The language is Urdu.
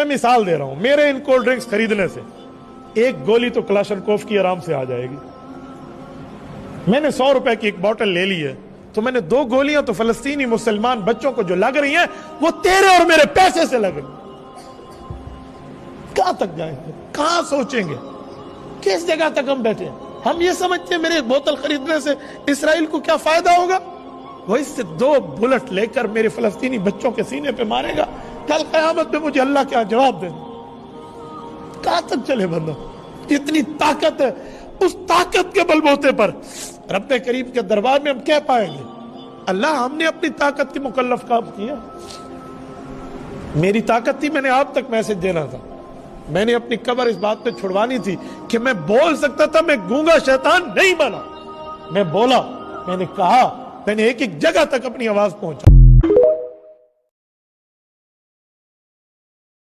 میں مثال دے رہا ہوں، میرے ان کولڈ ڈرنکس خریدنے سے ایک گولی تو کلاشنکوف کی آرام سے آ جائے گی. میں نے 100 روپے کی ایک بوٹل لے لی ہے تو میں نے 2 گولیاں تو فلسطینی مسلمان بچوں کو جو لگ رہی ہیں وہ تیرے اور میرے پیسے سے لگ رہی. کہاں تک جائیں گے؟ کہاں سوچیں گے؟ کس جگہ تک ہم بیٹھے ہیں؟ ہم یہ سمجھتے ہیں میرے ایک بوتل خریدنے سے اسرائیل کو کیا فائدہ ہوگا؟ وہ اس سے 2 بلٹ لے کر میرے فلسطینی بچوں کے سینے پہ مارے گا. کل قیامت میں مجھے اللہ کیا جواب دے گا؟ کہاں تک چلے بندہ؟ اتنی طاقت ہے، اس طاقت کے بلبوتے پر رب کریم کے دربار میں ہم کہہ پائیں گے اللہ ہم نے اپنی طاقت کی مکلف کام کیا. میری طاقت تھی، میں نے آپ تک میسج دینا تھا، میں نے اپنی قبر اس بات پہ چھڑوانی تھی کہ میں بول سکتا تھا. میں گونگا شیطان نہیں بنا، میں بولا، میں نے کہا، میں نے ایک ایک جگہ تک اپنی آواز پہنچا.